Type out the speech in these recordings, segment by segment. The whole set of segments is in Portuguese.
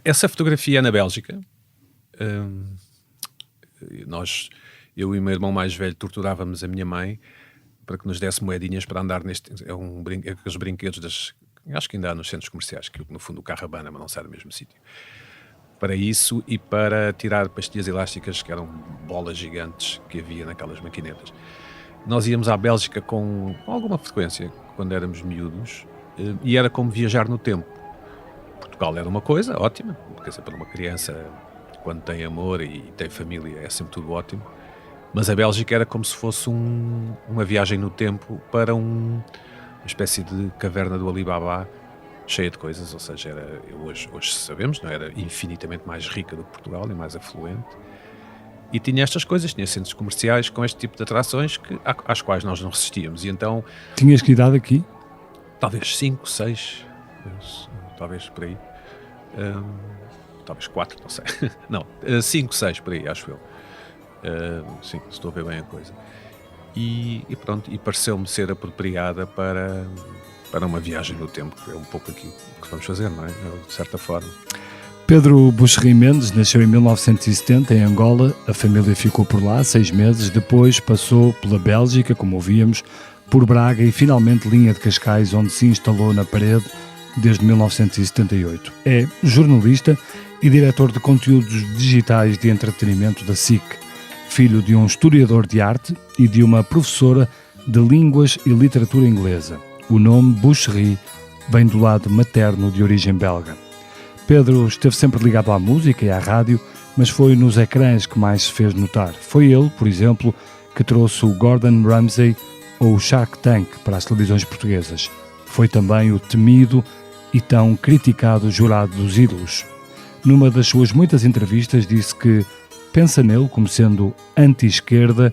essa fotografia é na Bélgica. Eu e o meu irmão mais velho torturávamos a minha mãe para que nos desse moedinhas para andar aqueles brinquedos acho que ainda há nos centros comerciais, que no fundo o carro abana, mas não sai do mesmo sítio. Para isso e para tirar pastilhas elásticas, que eram bolas gigantes que havia naquelas maquinetas. Nós íamos à Bélgica com alguma frequência, quando éramos miúdos, e era como viajar no tempo. Portugal era uma coisa ótima, quer dizer, para uma criança, quando tem amor e tem família, é sempre tudo ótimo. Mas a Bélgica era como se fosse uma viagem no tempo para uma espécie de caverna do Alibaba, cheia de coisas, ou seja, hoje sabemos, não era infinitamente mais rica do que Portugal e mais afluente. E tinha estas coisas, tinha centros comerciais com este tipo de atrações às quais nós não resistíamos. E então... Tinhas que idade aqui? Talvez 5, 6, talvez por aí. Talvez 4, não sei. Não, 5, 6 por aí, acho eu. Sim, estou a ver bem a coisa. E pronto, e pareceu-me ser apropriada para uma viagem no tempo, que é um pouco aquilo que vamos fazer, não é? De certa forma. Pedro Buxerri Mendes nasceu em 1970 em Angola, a família ficou por lá 6 meses, depois passou pela Bélgica, como ouvíamos, por Braga e finalmente Linha de Cascais, onde se instalou na parede desde 1978. É jornalista e diretor de conteúdos digitais de entretenimento da SIC, filho de um historiador de arte e de uma professora de línguas e literatura inglesa. O nome Buxerri vem do lado materno de origem belga. Pedro esteve sempre ligado à música e à rádio, mas foi nos ecrãs que mais se fez notar. Foi ele, por exemplo, que trouxe o Gordon Ramsay ou o Shark Tank para as televisões portuguesas. Foi também o temido e tão criticado jurado dos ídolos. Numa das suas muitas entrevistas disse que pensa nele como sendo anti-esquerda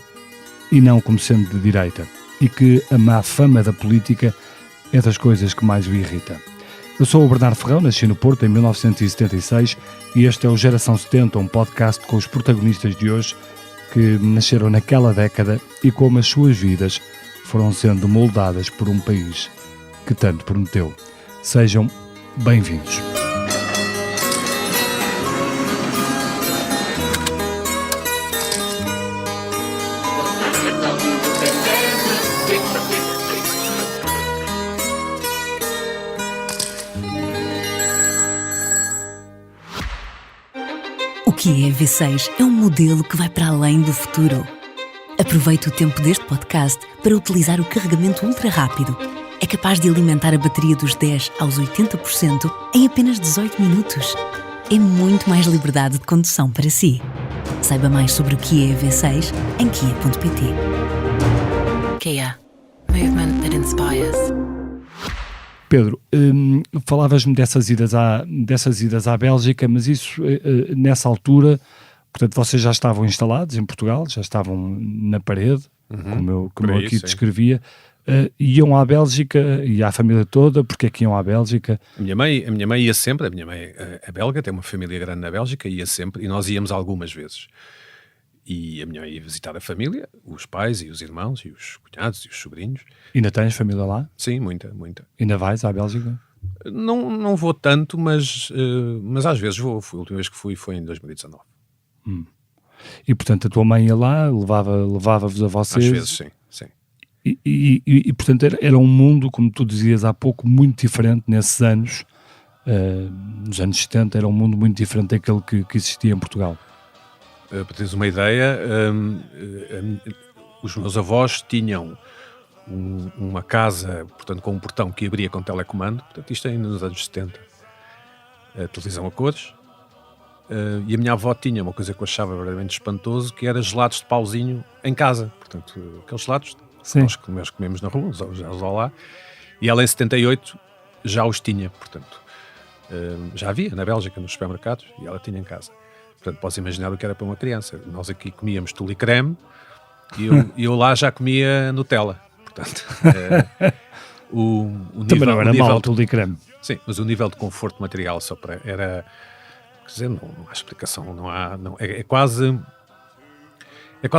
e não como sendo de direita, e que a má fama da política é das coisas que mais o irrita. Eu sou o Bernardo Ferrão, nasci no Porto em 1976 e este é o Geração 70, um podcast com os protagonistas de hoje que nasceram naquela década e como as suas vidas foram sendo moldadas por um país que tanto prometeu. Sejam bem-vindos. O Kia EV6 é um modelo que vai para além do futuro. Aproveite o tempo deste podcast para utilizar o carregamento ultra rápido. É capaz de alimentar a bateria dos 10% aos 80% em apenas 18 minutos. É muito mais liberdade de condução para si. Saiba mais sobre o Kia EV6 em kia.pt. Kia. Movement that inspires. Pedro, falavas-me dessas idas à Bélgica, mas isso, nessa altura, portanto, vocês já estavam instalados em Portugal, já estavam na parede, como eu aqui descrevia, iam à Bélgica e à família toda, porque é que iam à Bélgica? A minha mãe ia sempre, a minha mãe é belga, tem uma família grande na Bélgica, ia sempre, e nós íamos algumas vezes. E a minha mãe ia visitar a família, os pais e os irmãos, e os cunhados e os sobrinhos. E ainda tens família lá? Sim, muita. Ainda vais à Bélgica? Não vou tanto, mas às vezes vou. A última vez que fui foi em 2019. E portanto a tua mãe ia lá, levava-vos a vocês? Às vezes, sim. E portanto era um mundo, como tu dizias há pouco, muito diferente nesses anos. Nos anos 70 era um mundo muito diferente daquele que existia em Portugal. Para teres uma ideia, os meus avós tinham uma casa, portanto, com um portão que abria com telecomando, portanto, isto ainda nos anos 70, a televisão a cores, e a minha avó tinha uma coisa que eu achava verdadeiramente espantoso, que era gelados de pauzinho em casa, portanto, aqueles gelados que nós comemos na rua, os lá, e ela em 78 já os tinha, portanto, já havia na Bélgica, nos supermercados, e ela tinha em casa. Portanto, podes imaginar o que era para uma criança. Nós aqui comíamos tule creme e eu lá já comia Nutella. Portanto, também não era mal tule creme. Sim, mas o nível de conforto material era... Quer dizer, não há explicação, é quase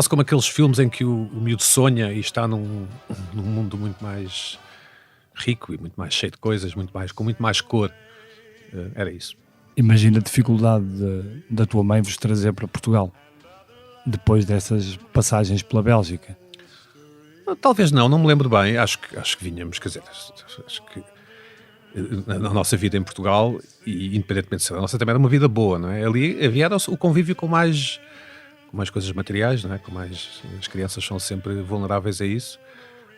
como aqueles filmes em que o miúdo sonha e está num mundo muito mais rico e muito mais cheio de coisas, com muito mais cor. Era isso. Imagina a dificuldade da tua mãe vos trazer para Portugal, depois dessas passagens pela Bélgica. Talvez não me lembro bem. Acho que vinhamos, quer dizer, acho que na nossa vida em Portugal, e independentemente de ser a nossa, também era uma vida boa, não é? Ali havia o convívio com mais coisas materiais, não é? As crianças são sempre vulneráveis a isso,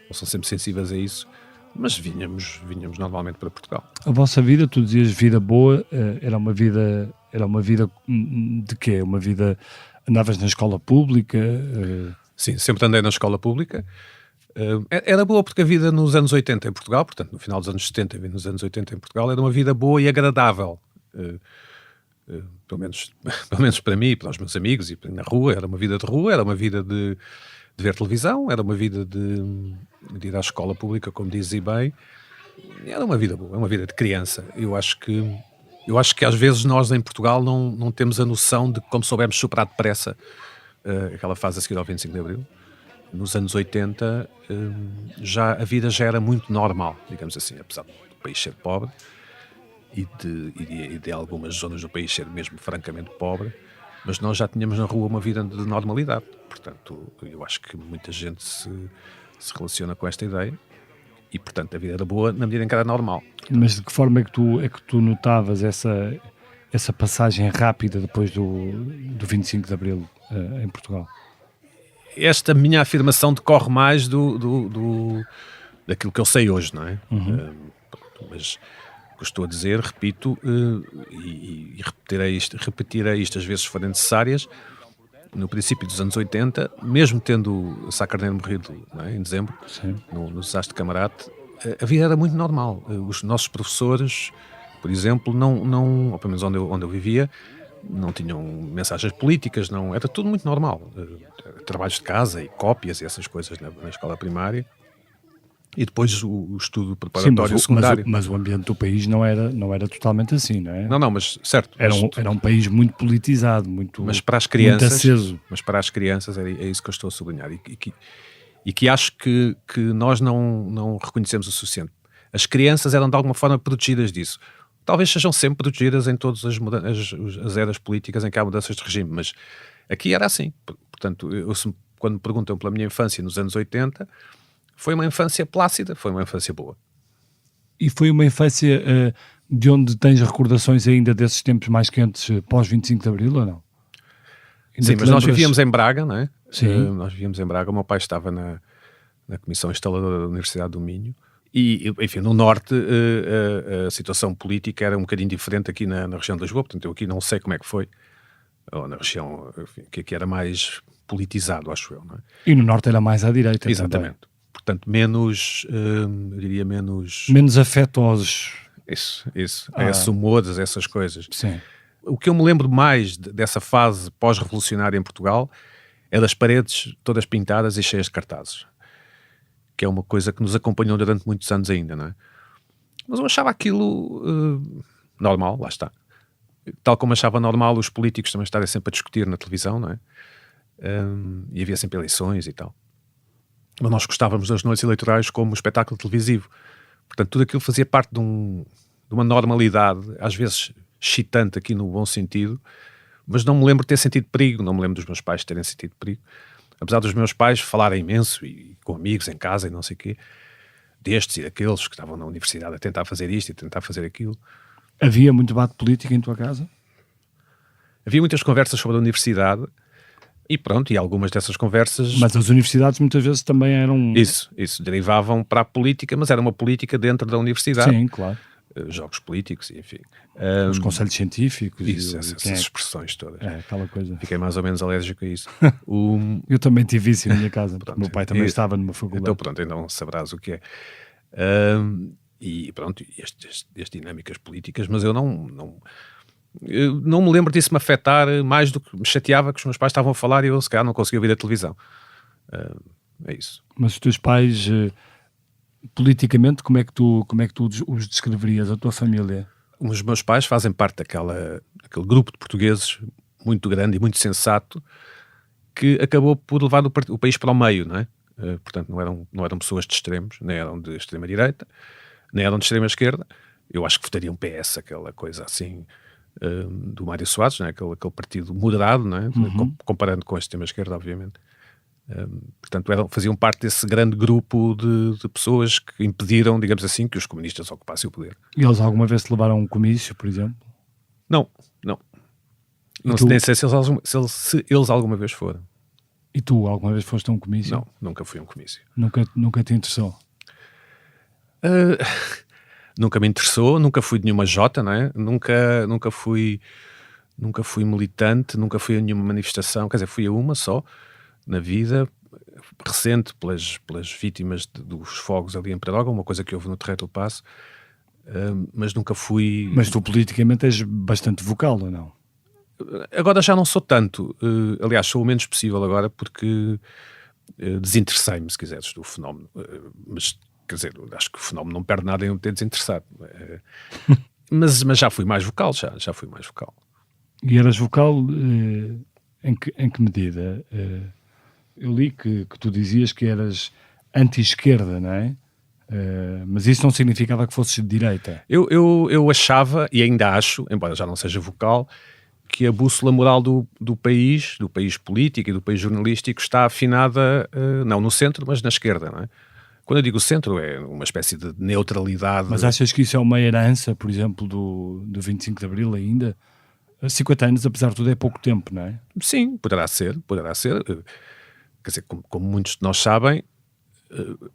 ou são sempre sensíveis a isso, mas vinhamos normalmente para Portugal. A vossa vida, tu dizias vida boa, era uma vida de quê? Uma vida, andavas na escola pública? Sim, sempre andei na escola pública. Era boa porque a vida nos anos 80 em Portugal, portanto no final dos anos 70 e nos anos 80 em Portugal, era uma vida boa e agradável. Pelo menos para mim e para os meus amigos, e na rua, era uma vida de rua, era uma vida de ver televisão, era uma vida de ir à escola pública, como dizia bem. Era uma vida boa, é uma vida de criança. Eu acho que às vezes nós em Portugal não temos a noção de como soubemos superar depressa aquela fase a seguir ao 25 de Abril. Nos anos 80 a vida já era muito normal, digamos assim, apesar do país ser pobre e de algumas zonas do país ser mesmo francamente pobre, mas nós já tínhamos na rua uma vida de normalidade. Portanto, eu acho que muita gente se relaciona com esta ideia e, portanto, a vida era boa na medida em que era normal. Mas de que forma é que tu notavas essa passagem rápida depois do 25 de Abril em Portugal? Esta minha afirmação decorre mais daquilo que eu sei hoje, não é? Mas o que estou a dizer, repito, e repetirei isto às vezes se forem necessárias. No princípio dos anos 80, mesmo tendo Sá Carneiro morrido, não é, em dezembro, no desastre de Camarate, a vida era muito normal. Os nossos professores, por exemplo, não, ou pelo menos onde eu vivia, não tinham mensagens políticas, era tudo muito normal. Trabalhos de casa e cópias e essas coisas na escola primária. E depois o estudo preparatório secundário. Mas o ambiente do país não era totalmente assim, não é? Não, mas certo. Era um país muito politizado, mas para as crianças, muito aceso. Mas para as crianças é isso que eu estou a sublinhar e que acho que nós não reconhecemos o suficiente. As crianças eram de alguma forma protegidas disso. Talvez sejam sempre protegidas em todas as eras políticas em que há mudanças de regime, mas aqui era assim. Portanto, quando me perguntam pela minha infância nos anos 80, foi uma infância plácida, foi uma infância boa. E foi uma infância de onde tens recordações ainda desses tempos mais quentes pós 25 de Abril ou não? Sim, mas nós vivíamos em Braga, não é? Sim. Nós vivíamos em Braga, o meu pai estava na Comissão Instaladora da Universidade do Minho. E, enfim, no Norte a situação política era um bocadinho diferente aqui na região de Lisboa, portanto eu aqui não sei como é que foi, ou na região, enfim, que aqui era mais politizado, acho eu, não é? E no Norte era mais à direita. Exatamente. Também. Portanto, menos, eu diria menos... Menos afetosos. Isso. Esses humores, essas coisas. Sim. O que eu me lembro mais dessa fase pós-revolucionária em Portugal é das paredes todas pintadas e cheias de cartazes, que é uma coisa que nos acompanhou durante muitos anos ainda, não é? Mas eu achava aquilo normal, lá está. Tal como achava normal os políticos também estarem sempre a discutir na televisão, não é? E havia sempre eleições e tal. Mas nós gostávamos das noites eleitorais como um espetáculo televisivo. Portanto, tudo aquilo fazia parte de uma normalidade, às vezes excitante aqui no bom sentido, mas não me lembro de ter sentido perigo, não me lembro dos meus pais terem sentido perigo. Apesar dos meus pais falarem imenso e com amigos em casa e não sei o quê, destes e daqueles que estavam na universidade a tentar fazer isto e tentar fazer aquilo. Havia muito debate político em tua casa? Havia muitas conversas sobre a universidade e pronto, e algumas dessas conversas... Mas as universidades muitas vezes também eram... Isso, derivavam para a política, mas era uma política dentro da universidade. Sim, claro. Jogos políticos, enfim. Os conselhos científicos. Isso, essas expressões todas. É, aquela coisa. Fiquei mais ou menos alérgico a isso. Eu também tive isso na minha casa. Pronto, meu pai também estava numa faculdade. Então pronto, então saberás o que é. E pronto, estas dinâmicas políticas, mas eu não me lembro disso me afetar mais do que me chateava que os meus pais estavam a falar e eu se calhar não conseguia ouvir a televisão. É isso. Mas os teus pais... politicamente, como é que tu os descreverias, a tua família? Os meus pais fazem parte daquele grupo de portugueses muito grande e muito sensato que acabou por levar o país para o meio, não é? Portanto, não eram pessoas de extremos, nem eram de extrema-direita, nem eram de extrema-esquerda. Eu acho que votariam PS, aquela coisa assim, do Mário Soares, não é? aquele partido moderado, não é? Comparando com a extrema-esquerda, obviamente. Portanto, faziam parte desse grande grupo de pessoas que impediram, digamos assim, que os comunistas ocupassem o poder. E eles alguma vez te levaram a um comício, por exemplo? Não. Nem sei se eles alguma vez foram. E tu alguma vez foste a um comício? Não, nunca fui a um comício. Nunca te interessou? Nunca me interessou, nunca fui de nenhuma Jota, não é? Nunca fui militante, nunca fui a nenhuma manifestação, quer dizer, fui a uma só na vida, recente, pelas vítimas dos fogos ali em Pedrógão, uma coisa que houve no Terreiro do Paço, mas nunca fui... Mas tu politicamente és bastante vocal, ou não? Agora já não sou tanto, aliás, sou o menos possível agora, porque desinteressei-me, se quiseres, do fenómeno, mas quer dizer, acho que o fenómeno não perde nada em eu me ter desinteressado. Mas já fui mais vocal, já fui mais vocal. E eras vocal em que medida? Eu li que tu dizias que eras anti-esquerda, não é? Mas isso não significava que fosses de direita. Eu achava, e ainda acho, embora já não seja vocal, que a bússola moral do país político e do país jornalístico está afinada, não no centro, mas na esquerda, não é? Quando eu digo centro, é uma espécie de neutralidade. Mas achas que isso é uma herança, por exemplo, do 25 de Abril ainda? 50 anos, apesar de tudo, é pouco tempo, não é? Sim, poderá ser. Quer dizer, como muitos de nós sabem,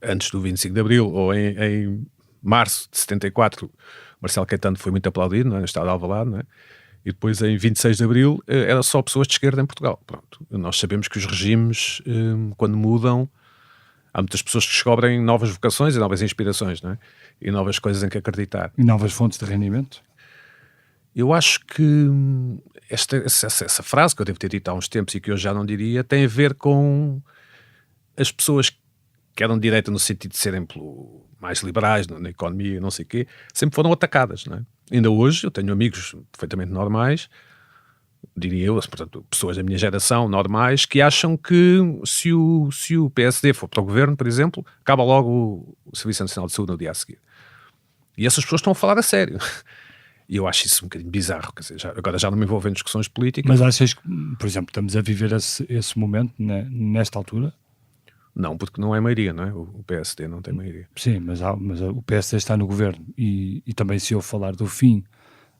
antes do 25 de Abril, ou em março de 74, Marcelo Caetano foi muito aplaudido, não é? No estado de Alvalade, não é? E depois, em 26 de Abril, era só pessoas de esquerda em Portugal. Pronto. Nós sabemos que os regimes, quando mudam, há muitas pessoas que descobrem novas vocações e novas inspirações, não é? E novas coisas em que acreditar. E novas fontes de rendimento? Eu acho que essa frase que eu devo ter dito há uns tempos e que hoje já não diria, tem a ver com as pessoas que eram de direita no sentido de serem mais liberais na economia e não sei o quê, sempre foram atacadas, não é? Ainda hoje eu tenho amigos perfeitamente normais, diria eu, portanto, pessoas da minha geração normais, que acham que se o PSD for para o governo, por exemplo, acaba logo o Serviço Nacional de Saúde no dia a seguir. E essas pessoas estão a falar a sério. E eu acho isso um bocadinho bizarro, quer dizer, agora já não me envolvo em discussões políticas. Mas achas que, por exemplo, estamos a viver esse momento nesta altura? Não, porque não é maioria, não é? O PSD não tem maioria. Sim, mas o PSD está no governo e também se ouve falar do fim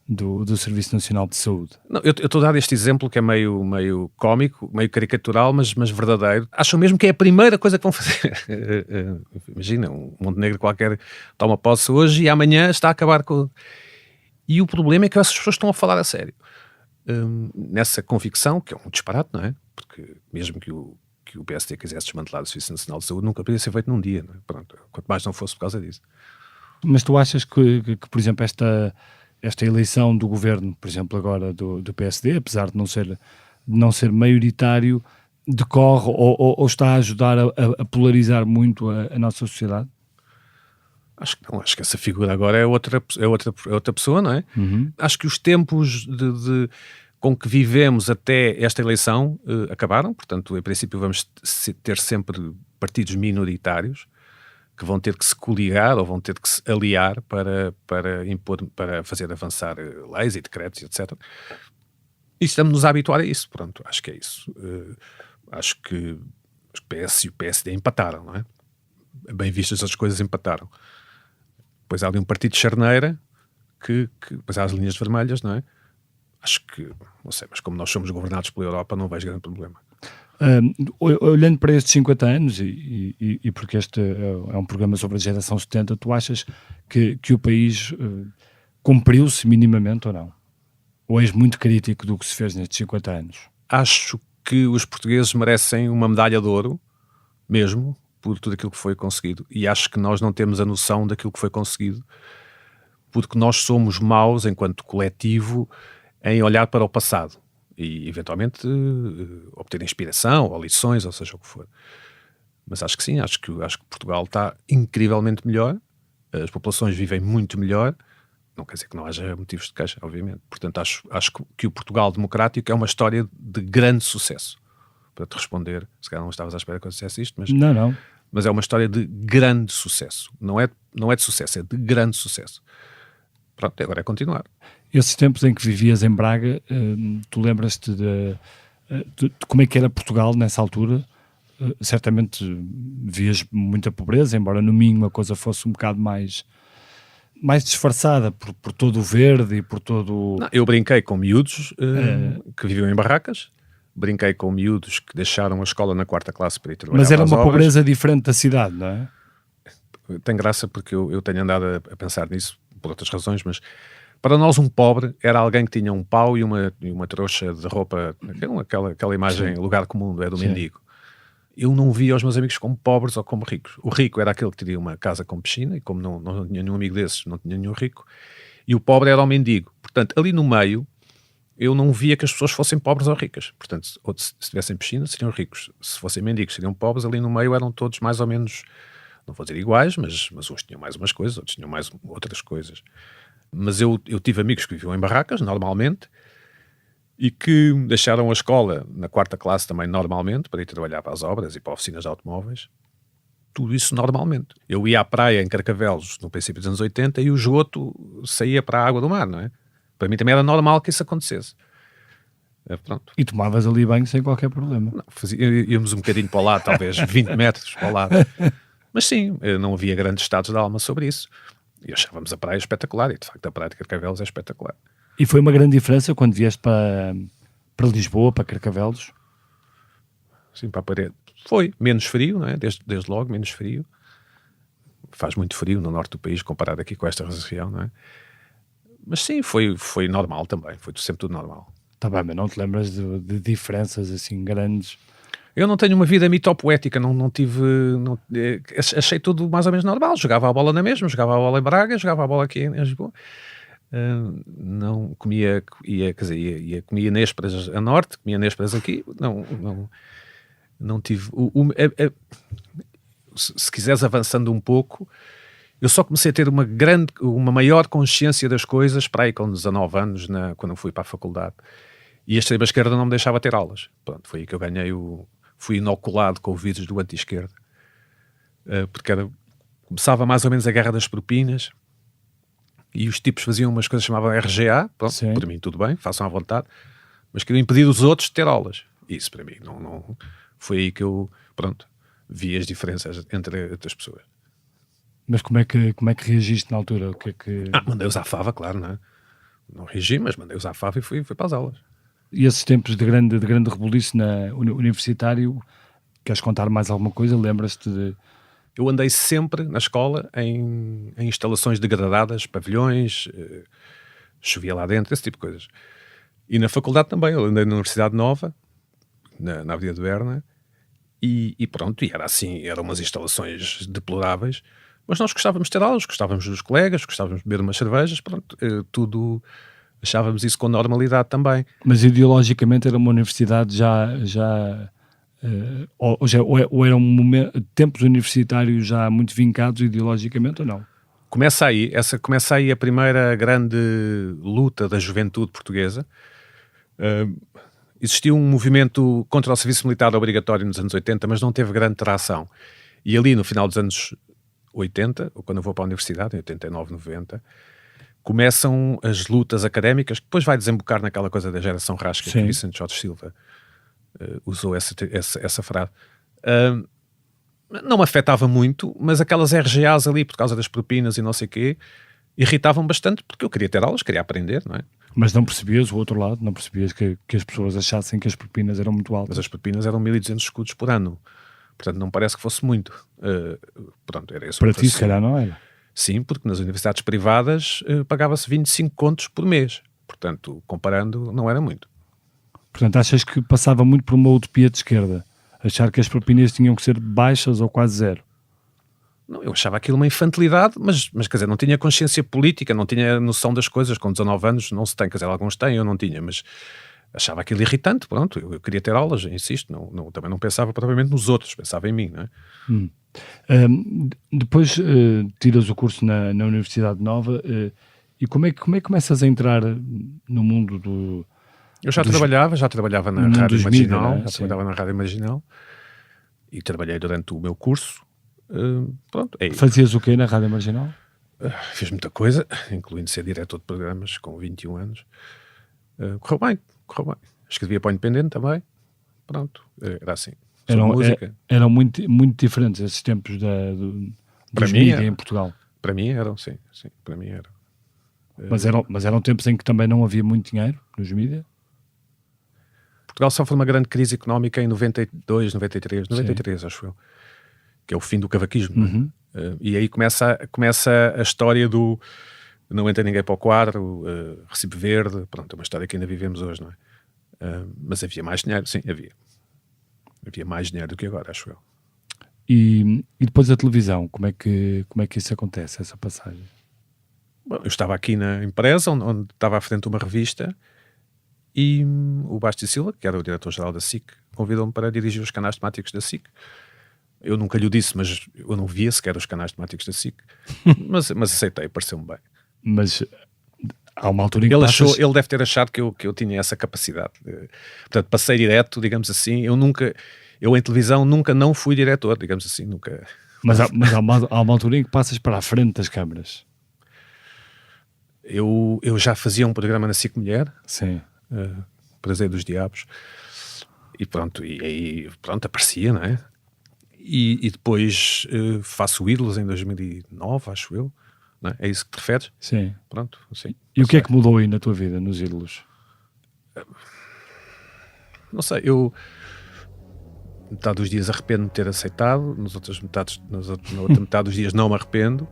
do Serviço Nacional de Saúde. Não, eu estou a dar este exemplo que é meio cómico, meio caricatural, mas verdadeiro. Acham mesmo que é a primeira coisa que vão fazer. Imagina, um Montenegro qualquer toma posse hoje e amanhã está a acabar com... E o problema é que essas pessoas estão a falar a sério. Nessa convicção, que é um disparate, não é? Porque mesmo que o PSD quisesse desmantelar o Serviço Nacional de Saúde, nunca podia ser feito num dia, não é? Pronto, quanto mais não fosse por causa disso. Mas tu achas que por exemplo, esta eleição do governo, por exemplo, agora do PSD, apesar de não ser maioritário, decorre ou está a ajudar a polarizar muito a nossa sociedade? Acho que não, acho que essa figura agora é outra pessoa, não é? Uhum. Acho que os tempos com que vivemos até esta eleição acabaram, portanto, em princípio vamos ter sempre partidos minoritários que vão ter que se coligar ou vão ter que se aliar para impor, para fazer avançar leis e decretos, etc. E estamos-nos a habituar a isso, pronto, acho que é isso. Acho que os PS e o PSD empataram, não é? Bem vistas as coisas, empataram. Depois há ali um partido de charneira que depois há as linhas vermelhas, não é? Acho que, não sei, mas como nós somos governados pela Europa, não vejo grande problema. Olhando para estes 50 anos, e porque este é um programa sobre a geração 70, tu achas que o país cumpriu-se minimamente ou não? Ou és muito crítico do que se fez nestes 50 anos? Acho que os portugueses merecem uma medalha de ouro, mesmo, por tudo aquilo que foi conseguido. E acho que nós não temos a noção daquilo que foi conseguido, porque nós somos maus, enquanto coletivo, em olhar para o passado e, eventualmente, obter inspiração ou lições, ou seja o que for. Mas acho que sim, acho que Portugal está incrivelmente melhor, as populações vivem muito melhor, não quer dizer que não haja motivos de queixa, obviamente. Portanto, acho que o Portugal democrático é uma história de grande sucesso. Para te responder, se calhar não estavas à espera que eu dissesse isto, mas... Não. Mas é uma história de grande sucesso. Não é de sucesso, é de grande sucesso. pronto, agora é continuar. Esses tempos em que vivias em Braga, tu lembras-te de como é que era Portugal nessa altura? Certamente vias muita pobreza, embora no Minho a coisa fosse um bocado mais disfarçada por todo o verde e por todo... Não, eu brinquei com miúdos que viviam em barracas, brinquei com miúdos que deixaram a escola na 4ª classe para ir trabalhar. Mas era uma obras. pobreza diferente da cidade, não é? Tem graça porque eu tenho andado a pensar nisso por outras razões, mas para nós um pobre era alguém que tinha um pau e uma trouxa de roupa, aquela imagem, lugar comum, do mendigo. Eu não via os meus amigos como pobres ou como ricos. O rico era aquele que teria uma casa com piscina, e como não tinha nenhum amigo desses, não tinha nenhum rico, e o pobre era o mendigo. Portanto, ali no meio, eu não via que as pessoas fossem pobres ou ricas. Portanto, se tivessem piscina, seriam ricos. Se fossem mendigos, seriam pobres. Ali no meio eram todos mais ou menos, não vou dizer iguais, mas uns tinham mais umas coisas, outros tinham mais outras coisas. Mas eu tive amigos que viviam em barracas, normalmente, e que deixaram a escola na 4ª classe também normalmente, para ir trabalhar para as obras e para oficinas de automóveis. Tudo isso normalmente. Eu ia à praia em Carcavelos no princípio dos anos 80 e o esgoto saía para a água do mar, não é? Para mim também era normal que isso acontecesse. Pronto. E tomavas ali banho sem qualquer problema. Não, íamos um bocadinho para o lado, talvez 20 metros para o lado. Mas sim, não havia grandes estados de alma sobre isso. E achávamos a praia espetacular, e de facto a praia de Carcavelos é espetacular. E foi uma grande diferença quando vieste para Lisboa, para Carcavelos? Sim, para a parede. Foi menos frio, não é? Desde logo, menos frio. Faz muito frio no norte do país, comparado aqui com esta região, não é? Mas sim, foi normal também, foi sempre tudo normal. Tá bem, mas não te lembras de diferenças assim grandes? Eu não tenho uma vida mitopoética, não tive... achei tudo mais ou menos normal. Jogava a bola na mesma, jogava a bola em Braga, jogava a bola aqui em Lisboa. Não comia, comia nésperas a norte, comia nésperas aqui. Não tive... se quiseres avançando um pouco, eu só comecei a ter uma maior consciência das coisas para aí com 19 anos, quando eu fui para a faculdade. E a extrema-esquerda não me deixava ter aulas. Pronto, foi aí que eu ganhei fui inoculado com o vírus do anti-esquerda. Porque começava mais ou menos a guerra das propinas e os tipos faziam umas coisas que chamavam RGA. Pronto, por mim tudo bem, façam à vontade. Mas queriam impedir os outros de ter aulas. Isso para mim não foi aí que eu, vi as diferenças entre as pessoas. Mas como é que reagiste na altura? Mandei-os à fava, claro, não é? Não reagi, mas mandei-os à fava e fui para as aulas. E esses tempos de grande rebuliço universitário, queres contar mais alguma coisa? Lembras-te de... Eu andei sempre na escola em instalações degradadas, pavilhões, chovia lá dentro, esse tipo de coisas. E na faculdade também, eu andei na Universidade Nova, na Avenida de Berna, e pronto, e era assim, eram umas instalações deploráveis, mas nós gostávamos de ter aulas, gostávamos dos colegas, gostávamos de beber umas cervejas, pronto, tudo... Achávamos isso com normalidade também. Mas ideologicamente era uma universidade ou era um momento, tempos universitários já muito vincados ideologicamente ou não? Começa aí a primeira grande luta da juventude portuguesa. Existiu um movimento contra o serviço militar obrigatório nos anos 80, mas não teve grande tração. E ali no final dos anos 80, ou quando eu vou para a universidade, em 89, 90... começam as lutas académicas, que depois vai desembocar naquela coisa da geração rasca, que o Vicente Jorge Silva usou essa frase. Não me afetava muito, mas aquelas RGAs ali, por causa das propinas e não sei o quê, irritavam bastante, porque eu queria ter aulas, queria aprender, não é? Mas não percebias o outro lado? Não percebias que as pessoas achassem que as propinas eram muito altas? Mas as propinas eram 1.200 escudos por ano. Portanto, não parece que fosse muito. Era esse para ti, se calhar, não era? Sim, porque nas universidades privadas pagava-se 25 contos por mês. Portanto, comparando, não era muito. Portanto, achas que passava muito por uma utopia de esquerda? Achar que as propinas tinham que ser baixas ou quase zero? Não, eu achava aquilo uma infantilidade, mas quer dizer, não tinha consciência política, não tinha noção das coisas. Com 19 anos não se tem, quer dizer, alguns têm, eu não tinha, mas achava aquilo irritante, pronto. Eu queria ter aulas, insisto, também não pensava propriamente nos outros, pensava em mim, não é? Depois tiras o curso na Universidade Nova e como é que começas a entrar no mundo do... Eu já trabalhava na Rádio Marginal, mídia, trabalhava na Rádio Marginal e trabalhei durante o meu curso. Fazias o quê na Rádio Marginal? Fiz muita coisa, incluindo ser diretor de programas com 21 anos. Correu bem. Escrevia para o Independente também. Pronto, era assim. Música. Eram muito, muito diferentes esses tempos dos mídias em Portugal. Para mim eram, sim, para mim eram. Mas eram tempos em que também não havia muito dinheiro nos mídias? Portugal sofre uma grande crise económica em 92, 93, acho eu, que é o fim do cavaquismo. Uhum. E aí começa a história do não entra ninguém para o quadro, Recibo Verde, pronto, é uma história que ainda vivemos hoje, não é? Mas havia mais dinheiro, sim, havia mais dinheiro do que agora, acho eu. E depois a televisão, como é que isso acontece, essa passagem? Bom, eu estava aqui na empresa, onde estava à frente de uma revista, e o Bastos e Silva, que era o diretor-geral da SIC, convidou-me para dirigir os canais temáticos da SIC. Eu nunca lhe disse, mas eu não via sequer os canais temáticos da SIC, mas aceitei, pareceu-me bem. Mas há uma altura em que ele deve ter achado que eu tinha essa capacidade. Portanto, passei direto, digamos assim. Eu em televisão nunca não fui diretor, digamos assim, nunca. Mas há uma altura em que passas para a frente das câmaras. Eu já fazia um programa na SIC Mulher, sim. Prazer dos Diabos, e pronto, e aí aparecia, não é? E depois faço o Ídolos em 2009, acho eu. Não é? É isso que te referes? Sim. Pronto, sim. E o que é que mudou aí na tua vida, nos Ídolos? Não sei, metade dos dias arrependo-me de ter aceitado, na outra metade dos dias não me arrependo.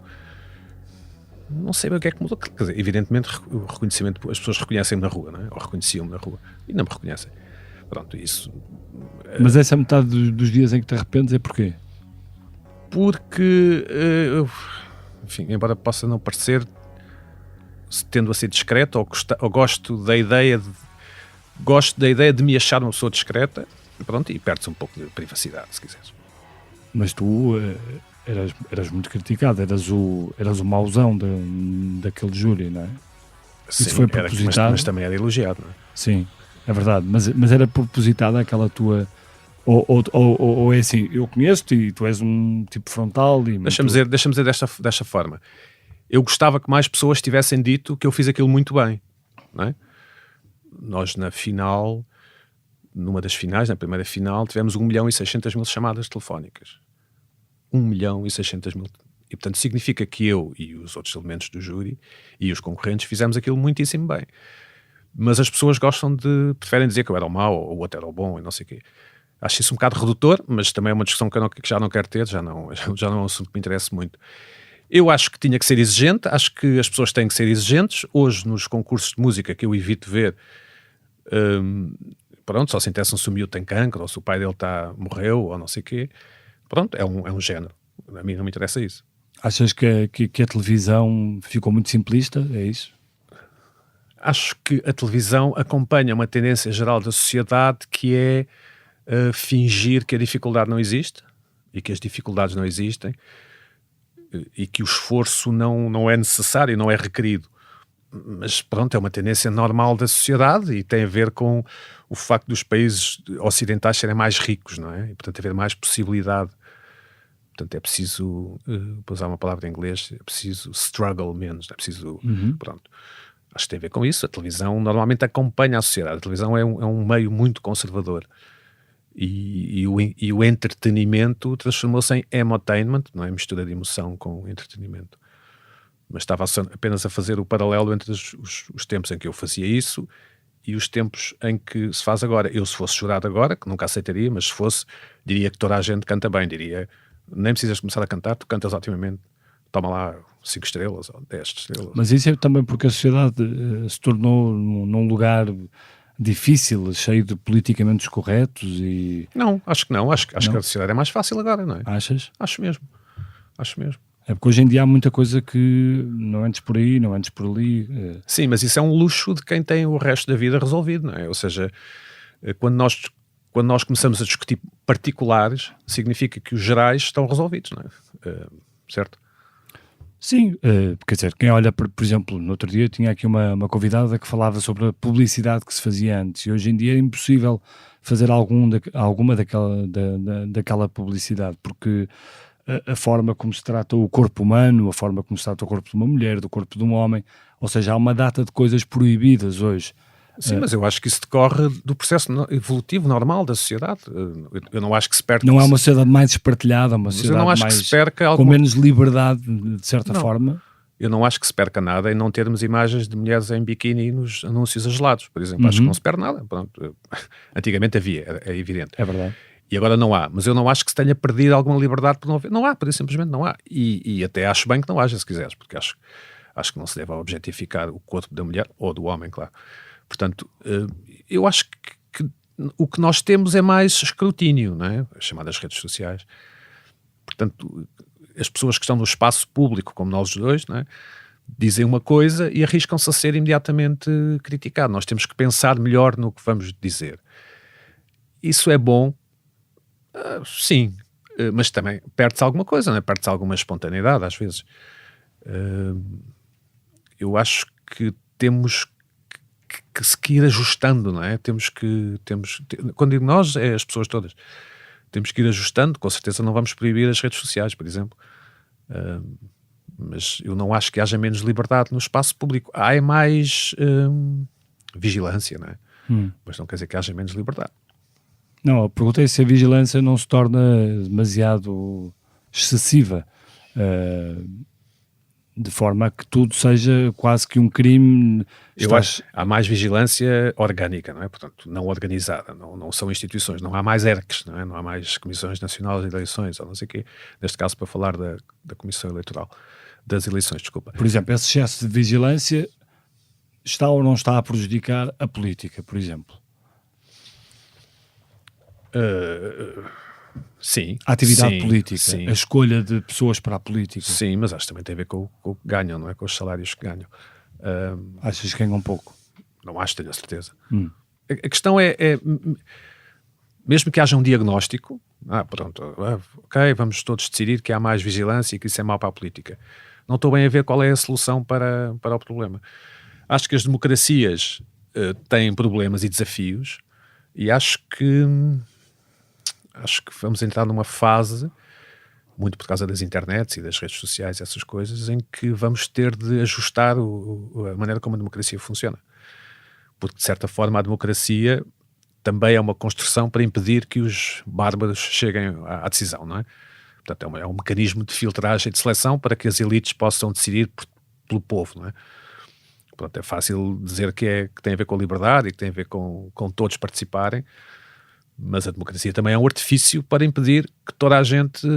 Não sei bem o que é que mudou. Quer dizer, evidentemente o reconhecimento, as pessoas reconhecem-me na rua, não é? Ou reconheciam-me na rua e não me reconhecem. Pronto, isso. Mas essa metade dos dias em que te arrependes é porquê? Porque enfim, embora possa não parecer, tendo a ser discreto, ou gosto da ideia de me achar uma pessoa discreta, pronto, e perde-se um pouco de privacidade, se quiseres. Mas tu eras muito criticado, eras o mauzão daquele júri, não é? Sim, isso foi propositado. Mas também era elogiado, não é? Sim, é verdade, mas era propositada aquela tua... Ou é assim, eu conheço-te e tu és um tipo frontal e... Deixa-me dizer desta forma. Eu gostava que mais pessoas tivessem dito que eu fiz aquilo muito bem, não é? Nós na final, numa das finais, na primeira final, tivemos 1.600.000 chamadas telefónicas. 1.600.000. E portanto significa que eu e os outros elementos do júri e os concorrentes fizemos aquilo muitíssimo bem. Mas as pessoas preferem dizer que eu era o mau ou o outro era o bom e não sei o quê. Acho isso um bocado redutor, mas também é uma discussão que já não quero ter, já não é um assunto que me interessa muito. Eu acho que tinha que ser exigente, acho que as pessoas têm que ser exigentes. Hoje, nos concursos de música que eu evito ver, pronto, só se interessam se o miúdo tem cancro, ou se o pai dele morreu, ou não sei o quê. Pronto, é um género. A mim não me interessa isso. Achas que a televisão ficou muito simplista? É isso? Acho que a televisão acompanha uma tendência geral da sociedade que é fingir que a dificuldade não existe e que as dificuldades não existem e que o esforço não é necessário, não é requerido. Mas pronto, é uma tendência normal da sociedade e tem a ver com o facto dos países ocidentais serem mais ricos, não é? E portanto haver mais possibilidade. Portanto é preciso, para usar uma palavra em inglês, é preciso struggle menos, é preciso, pronto. Acho que tem a ver com isso. A televisão normalmente acompanha a sociedade. A televisão é um meio muito conservador. E o entretenimento transformou-se em emotainment, não é? Mistura de emoção com entretenimento. Mas estava apenas a fazer o paralelo entre os tempos em que eu fazia isso e os tempos em que se faz agora. Eu, se fosse jurado agora, que nunca aceitaria, mas se fosse, diria que toda a gente canta bem, diria, nem precisas começar a cantar, tu cantas otimamente, toma lá 5 estrelas ou 10 estrelas. Mas isso é também porque a sociedade se tornou num lugar difícil, cheio de politicamente corretos e... Não, acho que não. Acho que a sociedade é mais fácil agora, não é? Achas? Acho mesmo. É porque hoje em dia há muita coisa que não antes por aí, não antes por ali. Sim, mas isso é um luxo de quem tem o resto da vida resolvido, não é? Ou seja, quando nós começamos a discutir particulares, significa que os gerais estão resolvidos, não é? Certo? Sim, quer dizer, quem olha, por exemplo, no outro dia tinha aqui uma convidada que falava sobre a publicidade que se fazia antes e hoje em dia é impossível fazer alguma daquela publicidade porque a forma como se trata o corpo humano, a forma como se trata o corpo de uma mulher, do corpo de um homem, ou seja, há uma data de coisas proibidas hoje. Sim, mas eu acho que isso decorre do processo evolutivo normal da sociedade. Eu não acho que se perca... Não é uma sociedade mais espartilhada, uma Mas eu sociedade não acho mais, que se perca com menos liberdade, de certa Não. forma. Eu não acho que se perca nada em não termos imagens de mulheres em biquíni nos anúncios a gelados, por exemplo. Acho que não se perde nada. Pronto. Antigamente havia, é evidente. É verdade. E agora não há. Mas eu não acho que se tenha perdido alguma liberdade por não haver. Não há, por isso simplesmente não há. E até acho bem que não haja, se quiseres, porque acho que não se deve objetificar o corpo da mulher, ou do homem, claro. Portanto, eu acho que o que nós temos é mais escrutínio, não é? As chamadas redes sociais. Portanto, as pessoas que estão no espaço público, como nós dois, não é? Dizem uma coisa e arriscam-se a ser imediatamente criticados. Nós temos que pensar melhor no que vamos dizer. Isso é bom? Sim. Mas também perde-se alguma coisa, não é? Perde-se alguma espontaneidade, às vezes. Eu acho que temos que ir ajustando, não é? Quando digo nós, é as pessoas todas. Temos que ir ajustando. Com certeza não vamos proibir as redes sociais, por exemplo. Mas eu não acho que haja menos liberdade no espaço público. Há mais vigilância, não é? Mas não quer dizer que haja menos liberdade. Não, eu perguntei se a vigilância não se torna demasiado excessiva, de forma a que tudo seja quase que um crime. Eu acho que há mais vigilância orgânica, não é? Portanto, não organizada, não são instituições, não há mais ERCs, não é? Não há mais Comissões Nacionais de Eleições, ou não sei o quê, neste caso para falar da Comissão Eleitoral, das eleições, desculpa. Por exemplo, esse excesso de vigilância está ou não está a prejudicar a política, por exemplo? Sim. A atividade política, sim. a escolha de pessoas para a política. Sim, mas acho que também tem a ver com o que ganham, não é? Com os salários que ganham. Achas que ganham um pouco? Não acho, tenho a certeza. A questão é, mesmo que haja um diagnóstico, pronto, ok, vamos todos decidir que há mais vigilância e que isso é mau para a política. Não estou bem a ver qual é a solução para o problema. Acho que as democracias têm problemas e desafios e acho que vamos entrar numa fase, muito por causa das internets e das redes sociais, essas coisas, em que vamos ter de ajustar a maneira como a democracia funciona. Porque, de certa forma, a democracia também é uma construção para impedir que os bárbaros cheguem à decisão, não é? Portanto, é um mecanismo de filtragem e de seleção para que as elites possam decidir pelo povo, não é? Portanto, é fácil dizer que tem a ver com a liberdade e que tem a ver com todos participarem, mas a democracia também é um artifício para impedir que toda a gente,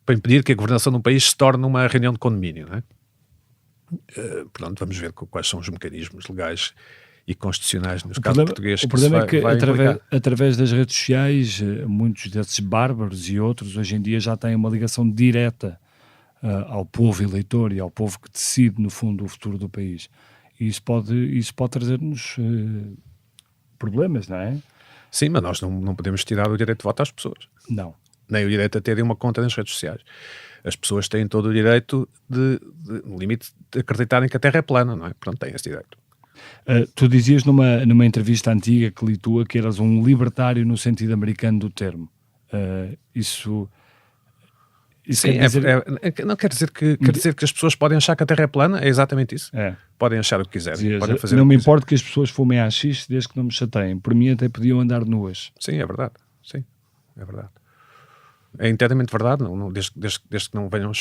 para impedir que a governação de um país se torne uma reunião de condomínio, não é? Portanto, vamos ver quais são os mecanismos legais e constitucionais nos casos portugueses. O problema é que através das redes sociais, muitos desses bárbaros e outros hoje em dia já têm uma ligação direta ao povo eleitor e ao povo que decide, no fundo, o futuro do país. E isso pode trazer-nos problemas, não é? Sim, mas nós não podemos tirar o direito de voto às pessoas. Não. Nem o direito a terem uma conta nas redes sociais. As pessoas têm todo o direito no limite, de acreditarem que a Terra é plana, não é? Pronto, têm esse direito. Tu dizias numa entrevista antiga que li tua que eras um libertário no sentido americano do termo. Isso sim, quer dizer... não quer dizer que as pessoas podem achar que a Terra é plana, é exatamente isso. Podem achar o que quiserem. Dizias, podem fazer não me importa que as pessoas fumem haxixe desde que não me chateiem. Por mim até podiam andar nuas. Sim, é verdade. Sim, é verdade. É inteiramente verdade, desde que não venham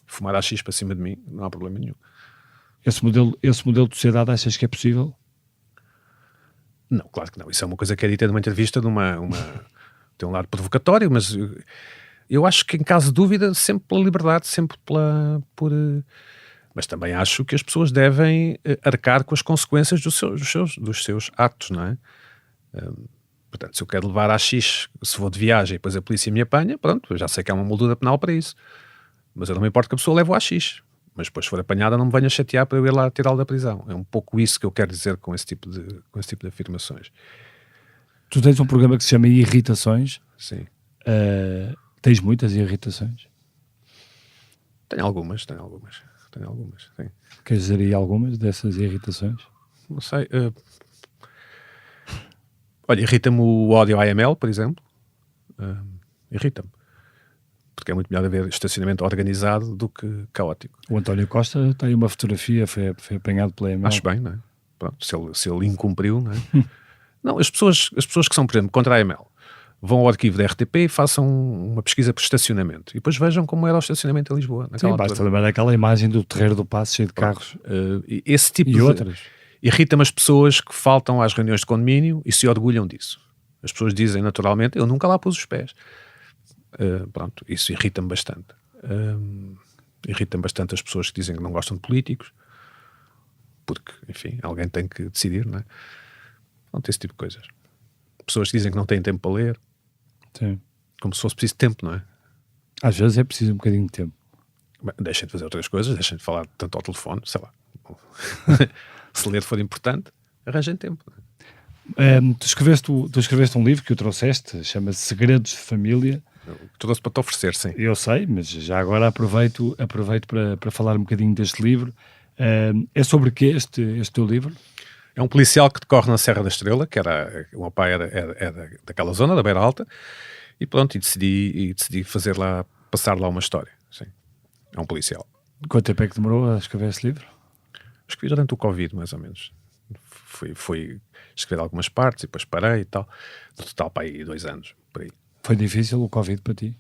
fumar haxixe para cima de mim, não há problema nenhum. Esse modelo de sociedade achas que é possível? Não, claro que não. Isso é uma coisa que é dita numa entrevista, tem um lado provocatório, mas eu acho que em caso de dúvida, sempre pela liberdade, sempre mas também acho que as pessoas devem arcar com as consequências dos seus atos, não é? Portanto, se eu quero levar haxixe, se vou de viagem e depois a polícia me apanha, pronto, eu já sei que há uma moldura penal para isso. Mas eu não me importo que a pessoa leve o haxixe. Mas depois, se for apanhada, não me venha chatear para eu ir lá tirá-lo da prisão. É um pouco isso que eu quero dizer com esse tipo de afirmações. Tu tens um programa que se chama Irritações. Sim. Tens muitas irritações? Tenho algumas, sim. Queres dizer aí algumas dessas irritações? Não sei. Olha, irrita-me o ódio à AML, por exemplo. Irrita-me. porque é muito melhor haver estacionamento organizado do que caótico. O António Costa tem uma fotografia, foi apanhado pela EML. Acho bem, não é? Pronto, se ele incumpriu, não é? Não, as pessoas que são, por exemplo, contra a EML, vão ao arquivo da RTP e façam uma pesquisa por estacionamento. E depois vejam como era o estacionamento em Lisboa. Sim, basta lembrar aquela imagem do Terreiro do Paço cheio de carros. Esse tipo e outras. Irrita-me as pessoas que faltam às reuniões de condomínio e se orgulham disso. As pessoas dizem naturalmente, eu nunca lá pus os pés. Pronto, isso irrita-me bastante. Irrita-me bastante as pessoas que dizem que não gostam de políticos, porque, enfim, alguém tem que decidir, não é? Pronto, esse tipo de coisas. Pessoas que dizem que não têm tempo para ler. Sim. Como se fosse preciso tempo, não é? Às vezes é preciso um bocadinho de tempo. Bem, deixem de fazer outras coisas, deixem de falar tanto ao telefone, sei lá. Se ler for importante, arranjem tempo. Tu escreveste um livro que o trouxeste, chama-se Segredos de Família. Trouxe para te oferecer, sim. Eu sei, mas já agora aproveito para falar um bocadinho deste livro. É sobre o que este teu livro? É um policial que decorre na Serra da Estrela, que o meu pai era daquela zona, da Beira Alta, e pronto, decidi passar lá uma história, sim. É um policial. Quanto tempo é que demorou a escrever esse livro? Escrevi durante o Covid, mais ou menos. Fui escrever algumas partes e depois parei e tal. No total, para aí 2 anos, por aí. Foi difícil o Covid para ti?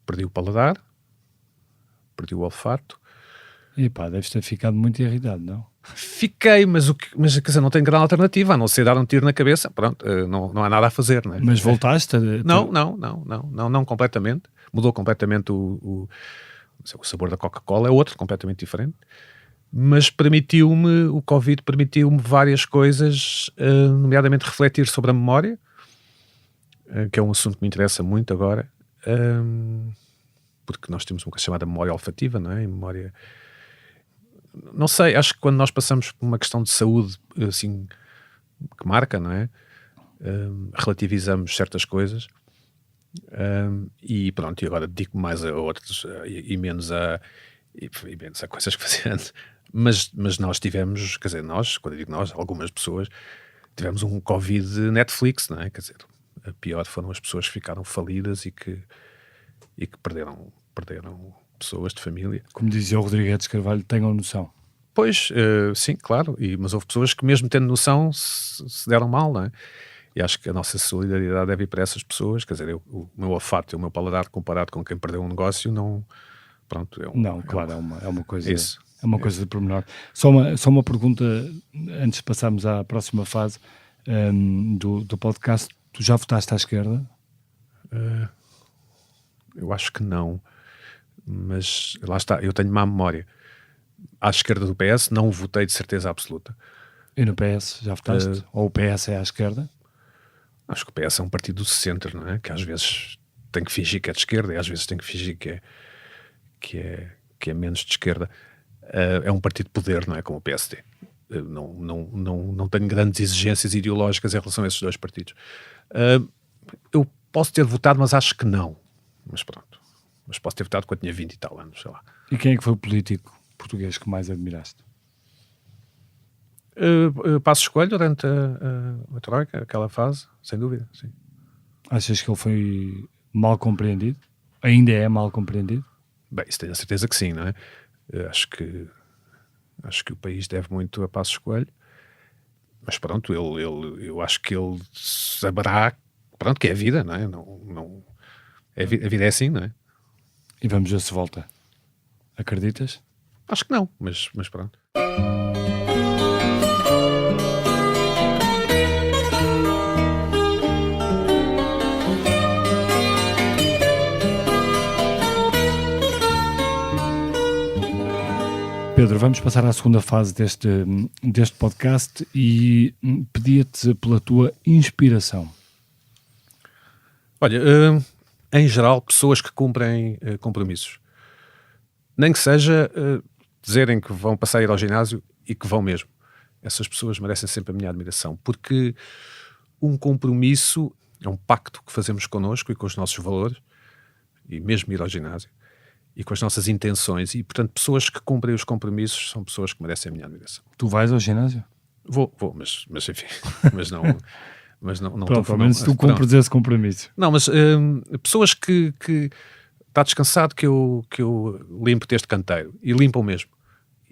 Perdi o paladar, perdi o olfato. E pá, deves ter ficado muito irritado, não? Fiquei, mas quer dizer, não tenho grande alternativa, a não ser dar um tiro na cabeça. Pronto, não há nada a fazer, não é? Mas voltaste? Não completamente. Mudou completamente o sabor da Coca-Cola, é outro, completamente diferente. Mas o Covid permitiu-me várias coisas, nomeadamente refletir sobre a memória, que é um assunto que me interessa muito agora, porque nós temos uma coisa chamada memória olfativa, não é? E memória... Não sei, acho que quando nós passamos por uma questão de saúde, assim, que marca, não é? Relativizamos certas coisas, e pronto, e agora dedico-me mais a outros, e menos a coisas que fazia antes. Mas nós tivemos, quer dizer, quando eu digo nós, algumas pessoas, tivemos um Covid Netflix, não é? Quer dizer, a pior foram as pessoas que ficaram falidas e que perderam pessoas de família. Como dizia o Rodrigues Carvalho, tenham noção. Pois, sim, claro, mas houve pessoas que mesmo tendo noção se deram mal, não é? E acho que a nossa solidariedade deve ir para essas pessoas, quer dizer, o meu olfato e o meu paladar comparado com quem perdeu um negócio, não... Pronto, é uma coisa... Isso. É uma coisa de pormenor. Só uma pergunta, antes de passarmos à próxima fase do podcast. Tu já votaste à esquerda? Eu acho que não. Mas lá está, eu tenho má memória. À esquerda do PS não votei de certeza absoluta. E no PS já votaste? Ou o PS é à esquerda? Acho que o PS é um partido do centro, não é? Que às vezes tem que fingir que é de esquerda e às vezes tem que fingir que é menos de esquerda. É um partido de poder, não é? Como o PSD. Não tenho grandes exigências ideológicas em relação a esses dois partidos. Eu posso ter votado, mas acho que não. Mas pronto. Mas posso ter votado quando tinha 20 e tal anos, sei lá. E quem é que foi o político português que mais admiraste? Passos Coelho durante a Troika, aquela fase, sem dúvida, sim. Achas que ele foi mal compreendido? Ainda é mal compreendido? Bem, isso tenho a certeza que sim, não é? Acho que o país deve muito a Passos Coelho, mas pronto, eu acho que ele saberá, pronto, que é a vida, não é? A vida é assim, não é? E vamos ver se volta. Acreditas? Acho que não, mas pronto. Pedro, vamos passar à segunda fase deste podcast e pedia-te pela tua inspiração. Olha, em geral, pessoas que cumprem compromissos. Nem que seja dizerem que vão passar a ir ao ginásio e que vão mesmo. Essas pessoas merecem sempre a minha admiração, porque um compromisso é um pacto que fazemos connosco e com os nossos valores, e mesmo ir ao ginásio, e com as nossas intenções, e portanto pessoas que cumprem os compromissos são pessoas que merecem a minha admiração. Tu vais ao ginásio? Vou, mas enfim, mas não pronto, pelo menos tu cumpres esse compromisso. Não, mas pessoas que está descansado que eu limpo este canteiro. E limpam mesmo.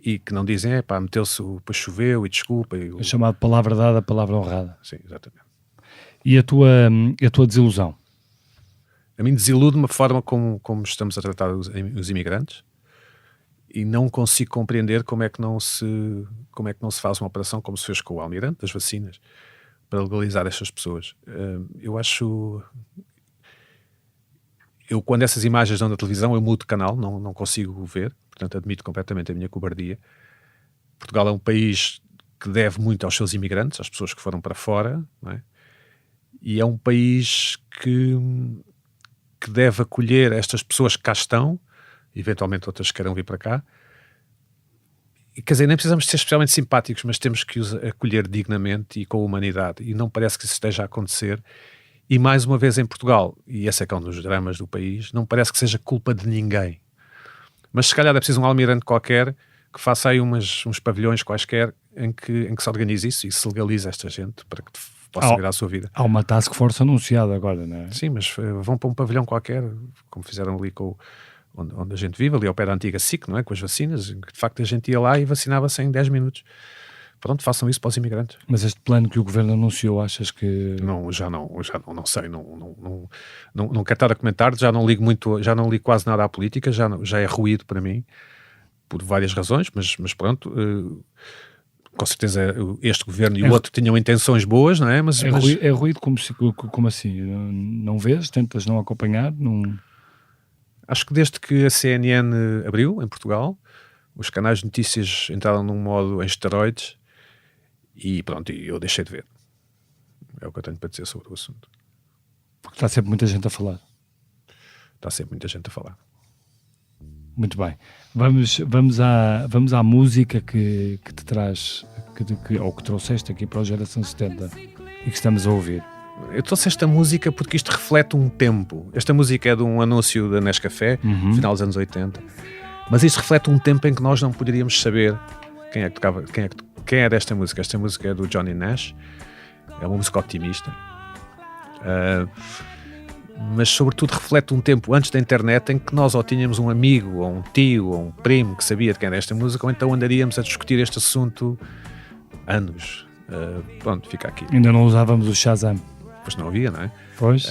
E que não dizem, meteu-se, depois choveu e desculpa. É chamado palavra dada, palavra honrada. Sim, exatamente. E a tua desilusão? A mim desilude-me a forma como estamos a tratar os imigrantes e não consigo compreender como é que não se faz uma operação como se fez com o Almirante das vacinas para legalizar estas pessoas. Eu quando essas imagens dão na televisão, eu mudo de canal, não consigo ver, portanto admito completamente a minha cobardia. Portugal é um país que deve muito aos seus imigrantes, às pessoas que foram para fora, não é? E é um país que deve acolher estas pessoas que cá estão, eventualmente outras que queiram vir para cá. E, quer dizer, nem precisamos ser especialmente simpáticos, mas temos que os acolher dignamente e com humanidade. E não parece que isso esteja a acontecer. E mais uma vez em Portugal, e esse é que é um dos dramas do país, não parece que seja culpa de ninguém. Mas se calhar é preciso um almirante qualquer que faça aí uns pavilhões quaisquer em que se organize isso e se legalize esta gente para que possa virar a sua vida. Há uma task force anunciada agora, não é? Sim, mas vão para um pavilhão qualquer, como fizeram ali onde a gente vive, ali ao pé da antiga SIC, não é? Com as vacinas, de facto a gente ia lá e vacinava-se em 10 minutos. Pronto, façam isso para os imigrantes. Mas este plano que o governo anunciou, achas que... Não sei, não quero estar a comentar, já não ligo quase nada à política, já é ruído para mim, por várias razões, mas pronto, com certeza este governo e o outro tinham intenções boas, não é? Mas é ruído como assim? Não vês? Tentas não acompanhar? Não... Acho que desde que a CNN abriu em Portugal, os canais de notícias entraram num modo em esteroides e pronto, eu deixei de ver. É o que eu tenho para dizer sobre o assunto. Porque está sempre muita gente a falar. Está sempre muita gente a falar. Muito bem. Vamos à música que te traz, ou que trouxeste aqui para o Geração 70 e que estamos a ouvir. Eu trouxe esta música porque isto reflete um tempo. Esta música é de um anúncio da Nescafé, final dos anos 80. Mas isto reflete um tempo em que nós não poderíamos saber quem é que tocava, quem era esta música. Esta música é do Johnny Nash, é uma música otimista, mas sobretudo reflete um tempo antes da internet em que nós ou tínhamos um amigo, ou um tio, ou um primo que sabia de quem era esta música, ou então andaríamos a discutir este assunto anos. Pronto, fica aqui. Ainda não usávamos o Shazam. Pois não havia, não é? Pois.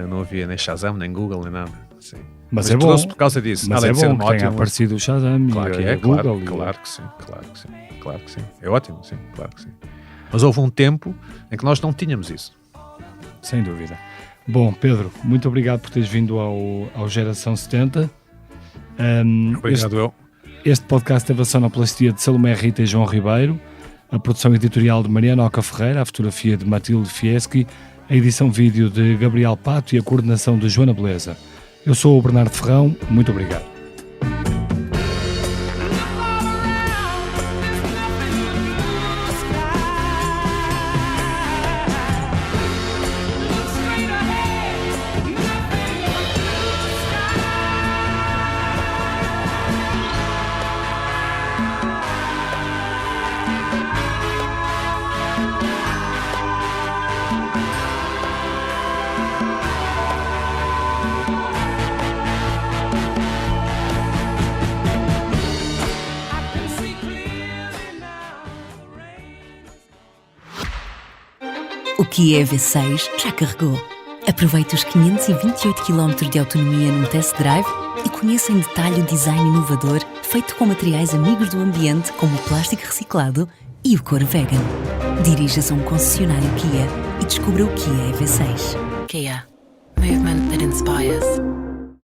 Não havia nem Shazam, nem Google, nem nada. Sim. Mas é bom. Por causa disso. Mas é bom que tenha aparecido o Shazam claro e que é, Google. Claro que sim. Claro que sim. É ótimo, sim, claro que sim. Mas houve um tempo em que nós não tínhamos isso. Sem dúvida. Bom, Pedro, muito obrigado por teres vindo ao Geração 70. Obrigado Este podcast teve a sonoplastia de Salomé Rita e João Ribeiro, a produção editorial de Mariana Oca Ferreira, a fotografia de Matilde Fieschi, a edição vídeo de Gabriel Pato e a coordenação de Joana Beleza. Eu sou o Bernardo Ferrão, muito obrigado. O Kia EV6 já carregou. Aproveite os 528 km de autonomia num test drive e conheça em detalhe o design inovador feito com materiais amigos do ambiente como o plástico reciclado e o couro vegan. Dirija-se a um concessionário Kia e descubra o Kia EV6. Kia. Movement that inspires.